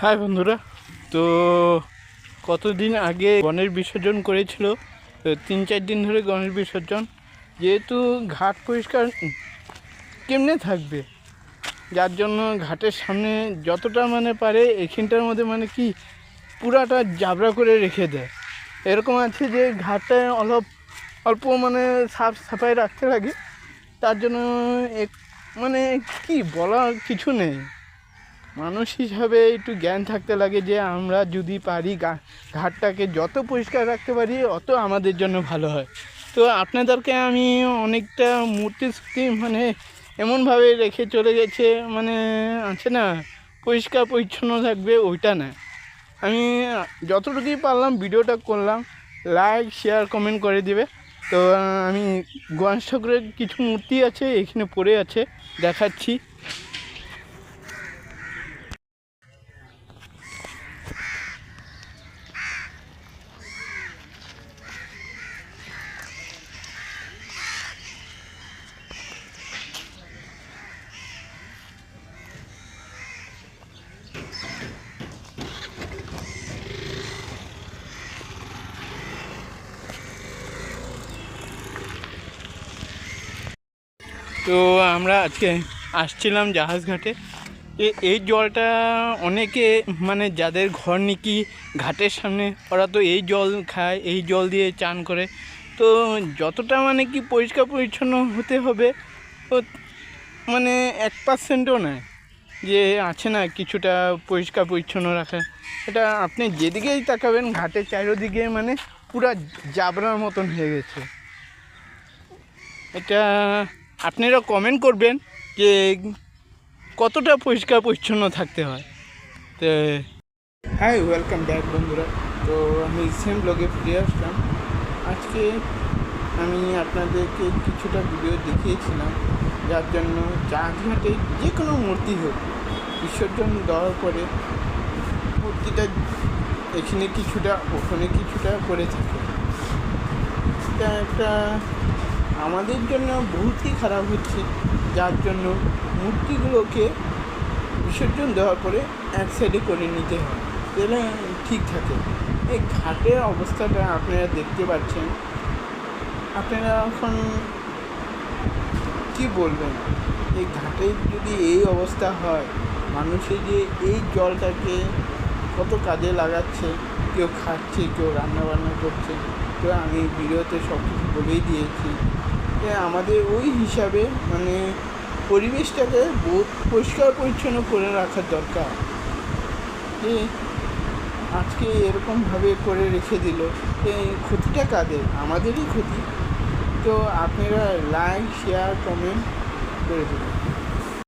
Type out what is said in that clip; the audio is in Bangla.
হাই বন্ধুরা, তো কতদিন আগে গণেশ বিসর্জন করেছিল, 3-4 দিন ধরে গণেশ বিসর্জন। যেহেতু ঘাট পরিষ্কার কেমনে থাকবে, যার জন্য ঘাটের সামনে যতটা পারে এখানটার মধ্যে কি পুরাটা জাবরা করে রেখে দেয়। এরকম আছে যে ঘাটটা অল্প সাফ সাফাই রাখতে লাগে, তার জন্য কি বলার কিছু নেই। মানুষ হিসাবে একটু জ্ঞান থাকতে লাগে যে আমরা যদি পারি ঘাটটাকে যত পরিষ্কার রাখতে পারি অত আমাদের জন্য ভালো হয়। তো আপনাদেরকে আমি অনেকটা মূর্তি এমনভাবে রেখে চলে গেছে, আছে না পরিষ্কার পরিচ্ছন্ন থাকবে, ওইটা না। আমি যতটুকুই পারলাম ভিডিওটা করলাম, লাইক শেয়ার কমেন্ট করে দিবে। তো আমি গণেশ ঠাকুরের কিছু মূর্তি আছে এখানে পড়ে আছে, দেখাচ্ছি। তো আমরা আজকে আসছিলাম জাহাজঘাটে। এই জলটা অনেকে যাদের ঘর নাকি ঘাটের সামনে, ওরা তো এই জল খায়, এই জল দিয়ে চান করে। তো যতটা কি পরিষ্কার পরিচ্ছন্ন হতে হবে, ও 1%ও নয় যে আছে না কিছুটা পরিষ্কার পরিচ্ছন্ন রাখা। এটা আপনি যেদিকেই তাকাবেন ঘাটের চারিদিকে পুরা জাবরার মতন হয়ে গেছে। এটা আপনারা কমেন্ট করবেন যে কতটা পরিষ্কার পরিচ্ছন্ন থাকতে হয়। তো হাই, ওয়েলকাম ব্যাক বন্ধুরা। তো আমি সেম ব্লগে ফিরে আসলাম। আজকে আমি আপনাদেরকে কিছুটা ভিডিও দেখিয়েছিলাম, যার জন্য জাহাজঘাটে যে কোনো মূর্তি হোক বিসর্জন দেওয়ার পরে মূর্তিটা এখানে কিছুটা ওখানে কিছুটা করে থাকে। এটা একটা আমাদের জন্য বহুতই খারাপ হচ্ছে, যার জন্য মূর্তিগুলোকে বিসর্জন দেওয়ার পরে এক সাইডে করে নিতে হয়, তাহলে ঠিক থাকে। এই ঘাটের অবস্থাটা আপনারা দেখতে পাচ্ছেন। আপনারা এখন কি বলবেন, এই ঘাটে যদি এই অবস্থা হয়, মানুষের যে এই জলটাকে কত কাজে লাগাচ্ছে, কেউ খাচ্ছে, কেউ রান্নাবান্না করছে। তো আমি ভিডিওতে সব কিছু বলেই দিয়েছি যে আমাদের ওই হিসাবে পরিবেশটাকে পরিষ্কার পরিচ্ছন্ন করে রাখার দরকার। যে আজকে এরকমভাবে করে রেখে দিল, এই ক্ষতিটা কাদের? আমাদেরই ক্ষতি। তো আপনারা লাইক শেয়ার কমেন্ট করে দেবেন।